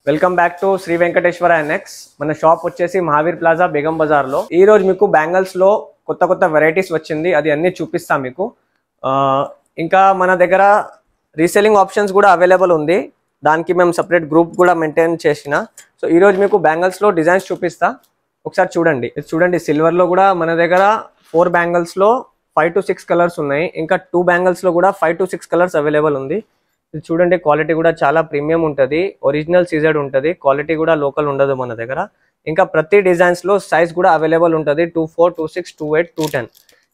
Welcome back to Sri Venkateswara NX. మన shop వచ్చేసి Mahaveer plaza Begum Bazar లో. ఈ రోజు మీకు బ్యాంగిల్స్ లో కొత్త కొత్త వెరైటీస్ వచ్చింది, అది అన్ని చూపిస్తాం మీకు. ఇంకా మన దగ్గర రీసెల్లింగ్ ఆప్షన్స్ కూడా అవైలబుల్ ఉంది, దానికి మేము సపరేట్ గ్రూప్ కూడా మెయింటైన్ చేసిన. సో ఈ రోజు మీకు బ్యాంగిల్స్ లో డిజైన్స్ చూపిస్తా, ఒకసారి చూడండి. చూడండి, సిల్వర్ లో కూడా మన దగ్గర 4 బ్యాంగిల్స్ లో 5 to 6 కలర్స్ ఉన్నాయి. ఇంకా 2 బ్యాంగిల్స్ లో కూడా 5 to 6 కలర్స్ అవైలబుల్ ఉంది. ఇది చూడండి, క్వాలిటీ కూడా చాలా ప్రీమియం ఉంటుంది, ఒరిజినల్ సీజెడ్ ఉంటుంది, క్వాలిటీ కూడా లోకల్ ఉండదు మన దగ్గర. ఇంకా ప్రతి డిజైన్స్ లో సైజ్ కూడా అవైలబుల్ ఉంటుంది, 24, 26, 28, 210.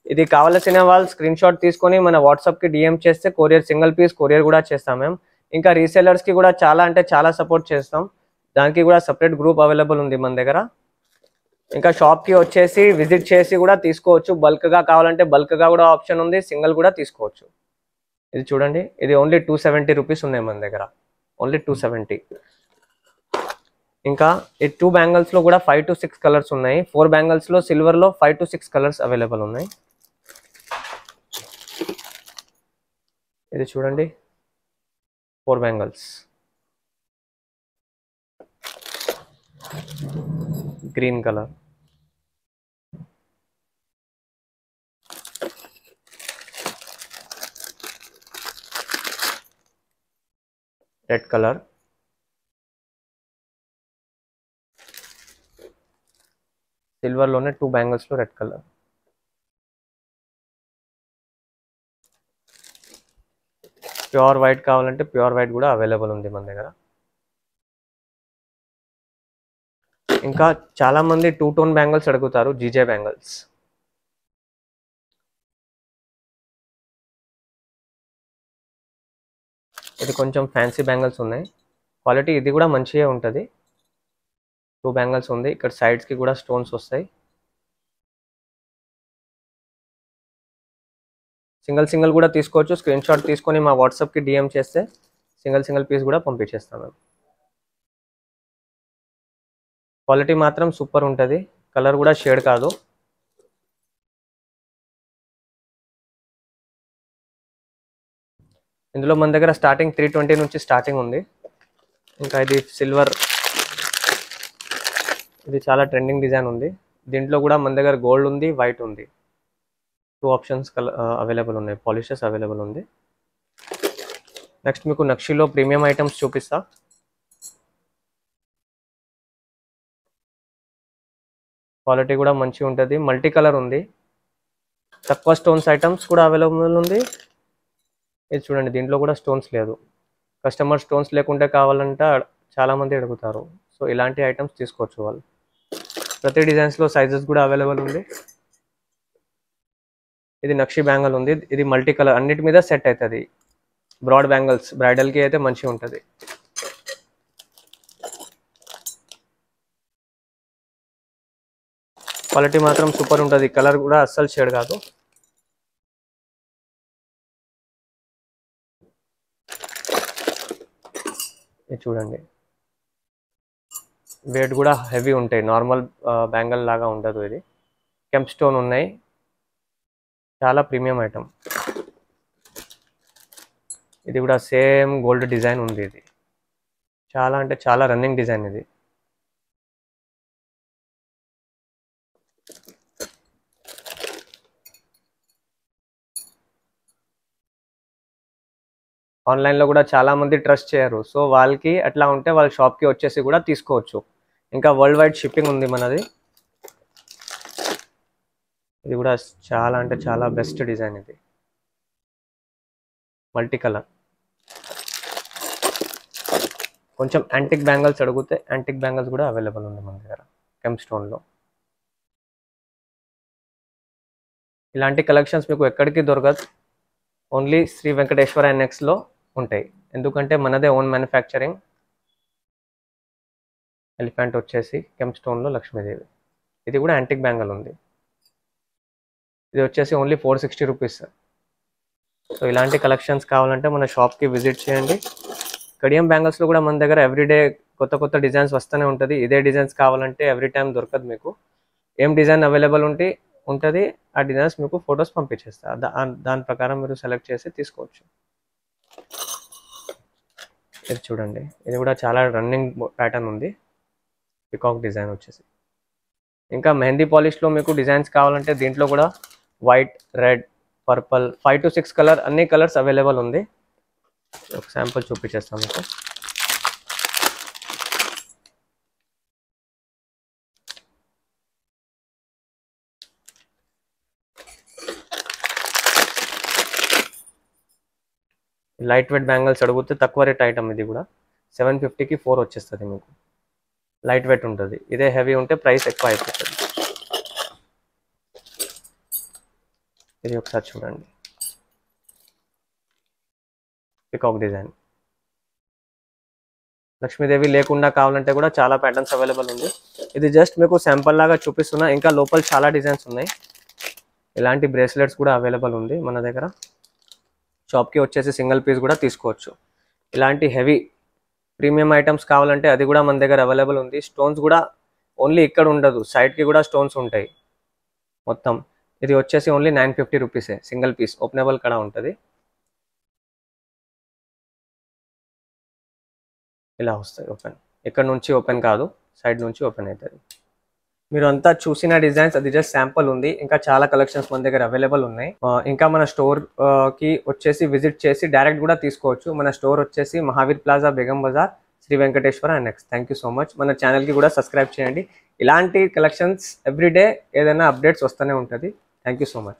ఇది కావాల్సిన వాళ్ళు స్క్రీన్ షాట్ తీసుకొని మన వాట్సాప్ కి డిఎం చేస్తే కొరియర్, సింగిల్ పీస్ కొరియర్ కూడా చేస్తాం మేము. ఇంకా రీసెలర్స్ కి కూడా చాలా అంటే చాలా సపోర్ట్ చేస్తాం, దానికి కూడా సపరేట్ గ్రూప్ అవైలబుల్ ఉంది మన దగ్గర. ఇంకా షాప్ కి వచ్చేసి విజిట్ చేసి కూడా తీసుకోవచ్చు, బల్క్ గా కావాలంటే బల్క్ గా కూడా ఆప్షన్ ఉంది, సింగిల్ కూడా తీసుకోవచ్చు. ఇది చూడండి, ఇది ఓన్లీ 270 రూపీస్ ఉన్నాయి మన దగ్గర, ఓన్లీ 270. ఇంకా ఈ 2 బ్యాంగిల్స్ లో కూడా 5 to 6 కలర్స్ ఉన్నాయి. 4 బ్యాంగిల్స్ లో సిల్వర్ లో 5 to 6 కలర్స్ అవైలబుల్ ఉన్నాయి. ఇది చూడండి, 4 bangles, green colour, red colour, silver లోనే 2 బ్యాంగిల్స్ లో రెడ్ కలర్. ప్యూర్ వైట్ కావాలంటే ప్యూర్ వైట్ కూడా అవైలబుల్ ఉంది మన దగ్గర. ఇంకా చాలా మంది 2 టోన్ బ్యాంగిల్స్ అడుగుతారు, జీజే బ్యాంగిల్స్. ఇది కొంచెం ఫ్యాన్సీ బ్యాంగిల్స్ ఉన్నాయి, క్వాలిటీ ఇది కూడా మంచిగా ఉంటుంది. 2 బ్యాంగిల్స్ ఉంది, ఇక్కడ సైడ్స్ కి కూడా స్టోన్స్ వస్తాయి. సింగిల్ కూడా తీసుకోవచ్చు, స్క్రీన్ షాట్ తీసుకొని మా వాట్సాప్ కి డిఎం చేస్తే సింగిల్ పీస్ కూడా పంపించేస్తాం మేము. క్వాలిటీ మాత్రం సూపర్ ఉంటుంది, కలర్ కూడా షేడ్ కాదు. ఇందులో మన దగ్గర స్టార్టింగ్ 320 నుంచి స్టార్టింగ్ ఉంది. ఇంకా ఇది సిల్వర్, ఇది చాలా ట్రెండింగ్ డిజైన్ ఉంది. దీంట్లో కూడా మన దగ్గర గోల్డ్ ఉంది, వైట్ ఉంది, 2 ఆప్షన్స్ అవైలబుల్ ఉన్నాయి, పాలిషెస్ అవైలబుల్ ఉంది. నెక్స్ట్ మీకు నక్షిలో ప్రీమియం ఐటమ్స్ చూపిస్తా. క్వాలిటీ కూడా మంచిగా ఉంటుంది, మల్టీ కలర్ ఉంది, తక్కువ స్టోన్స్ ఐటమ్స్ కూడా అవైలబుల్ ఉంది. ఇది చూడండి, దీంట్లో కూడా స్టోన్స్ లేదు, కస్టమర్ స్టోన్స్ లేకుంటే కావాలంటే చాలా మంది అడుగుతారు. సో ఇలాంటి ఐటమ్స్ తీసుకోవచ్చు వాళ్ళు. ప్రతి డిజైన్స్లో సైజెస్ కూడా అవైలబుల్ ఉంది. ఇది నక్షి బ్యాంగిల్ ఉంది, ఇది మల్టీ కలర్, అన్నిటి మీద సెట్ అవుతుంది. బ్రాడ్ బ్యాంగిల్స్ బ్రైడల్కి అయితే మంచిగా ఉంటుంది. క్వాలిటీ మాత్రం సూపర్ ఉంటుంది, కలర్ కూడా అస్సలు షేడ్ కాదు. ఇది చూడండి, వెయిట్ కూడా హెవీ ఉంటాయి, నార్మల్ బ్యాంగిల్ లాగా ఉండదు. ఇది కెంప్ స్టోన్ ఉన్నాయి, చాలా ప్రీమియం ఐటమ్. ఇది కూడా సేమ్ గోల్డ్ డిజైన్ ఉంది, ఇది చాలా అంటే చాలా రన్నింగ్ డిజైన్. ఇది ఆన్లైన్లో కూడా చాలా మంది ట్రస్ట్ చేయరు, సో వాళ్ళకి అట్లా ఉంటే వాళ్ళ షాప్కి వచ్చేసి కూడా తీసుకోవచ్చు. ఇంకా వరల్డ్ వైడ్ షిప్పింగ్ ఉంది మనది. ఇది కూడా చాలా అంటే చాలా బెస్ట్ డిజైన్, ఇది మల్టీ కలర్. కొంచెం యాంటిక్ బ్యాంగిల్స్ అడిగితే యాంటిక్ బ్యాంగిల్స్ కూడా అవైలబుల్ ఉంది మన దగ్గర కెంప్ స్టోన్లో. ఇలాంటి కలెక్షన్స్ మీకు ఎక్కడికి దొరకదు, ఓన్లీ శ్రీ వెంకటేశ్వర ఎన్ఎక్స్లో ఉంటాయి, ఎందుకంటే మనదే ఓన్ మ్యానుఫ్యాక్చరింగ్. ఎలిఫెంట్ వచ్చేసి కెంప్ స్టోన్లో లక్ష్మీదేవి. ఇది కూడా యాంటిక్ బ్యాంగిల్ ఉంది, ఇది వచ్చేసి ఓన్లీ 460 రూపీస్. సో ఇలాంటి కలెక్షన్స్ కావాలంటే మన షాప్కి విజిట్ చేయండి. కడియం బ్యాంగిల్స్లో కూడా మన దగ్గర ఎవ్రీడే కొత్త డిజైన్స్ వస్తూనే ఉంటుంది. ఇదే డిజైన్స్ కావాలంటే ఎవ్రీ టైం దొరకదు మీకు. ఏం డిజైన్ అవైలబుల్ ఉంటుంది ఆ డిజైన్స్ మీకు ఫొటోస్ పంపించేస్తా, దాని ప్రకారం మీరు సెలెక్ట్ చేసి తీసుకోవచ్చు. ఇది చూడండి, ఇది కూడా చాలా రన్నింగ్ ప్యాటర్న్ ఉంది, పికాక్ డిజైన్ వచ్చేసి. ఇంకా మెహందీ పాలిష్లో మీకు డిజైన్స్ కావాలంటే దీంట్లో కూడా white, red, purple 5 to 6 colour, అన్ని కలర్స్ అవైలబుల్ ఉంది. ఒక శాంపుల్ చూపించేస్తాను మీకు. లైట్ వెయిట్ బ్యాంగిల్స్ అడిగితే తక్కువ రేట్ ఐటమ్, ఇది కూడా 750కి 4 వచ్చేస్తుంది మీకు. లైట్ వెయిట్ ఉంటుంది, ఇదే హెవీ ఉంటే ప్రైస్ ఎక్కువ అయిపోతుంది. ఇది ఒకసారి చూడండి, పికాక్ డిజైన్. లక్ష్మీదేవి లేకుండా కావాలంటే కూడా చాలా ప్యాటర్న్స్ అవైలబుల్ ఉంది. ఇది జస్ట్ మీకు శాంపుల్ లాగా చూపిస్తున్నా, ఇంకా లోపల చాలా డిజైన్స్ ఉన్నాయి. ఇలాంటి బ్రేస్లెట్స్ కూడా అవైలబుల్ ఉంది మన దగ్గర. షాప్కి వచ్చేసి సింగిల్ పీస్ కూడా తీసుకోవచ్చు. ఇలాంటి హెవీ ప్రీమియం ఐటమ్స్ కావాలంటే అది కూడా మన దగ్గర అవైలబుల్ ఉంది. స్టోన్స్ కూడా ఓన్లీ ఇక్కడ ఉండదు, సైడ్కి కూడా స్టోన్స్ ఉంటాయి మొత్తం. ఇది వచ్చేసి ఓన్లీ 950 రూపీసే, సింగిల్ పీస్ ఓపెనబుల్ కూడా ఉంటుంది. ఇలా వస్తాయి ఓపెన్, ఇక్కడ నుంచి ఓపెన్ కాదు, సైడ్ నుంచి ఓపెన్ అవుతుంది. మీరు అంతా చూసిన డిజైన్స్ అది జస్ట్ శాంపుల్ ఉంది, ఇంకా చాలా కలెక్షన్స్ మన దగ్గర అవైలబుల్ ఉన్నాయి. ఇంకా మన స్టోర్ కి వచ్చేసి విజిట్ చేసి డైరెక్ట్ కూడా తీసుకోవచ్చు. మన స్టోర్ వచ్చేసి Mahaveer plaza, Begum Bazar, Sri Venkateswara NX. Thank you so much. మన ఛానల్కి కూడా సబ్స్క్రైబ్ చేయండి. ఇలాంటి కలెక్షన్స్ ఎవ్రీడే ఏదైనా అప్డేట్స్ వస్తూనే ఉంటుంది. Thank you so much.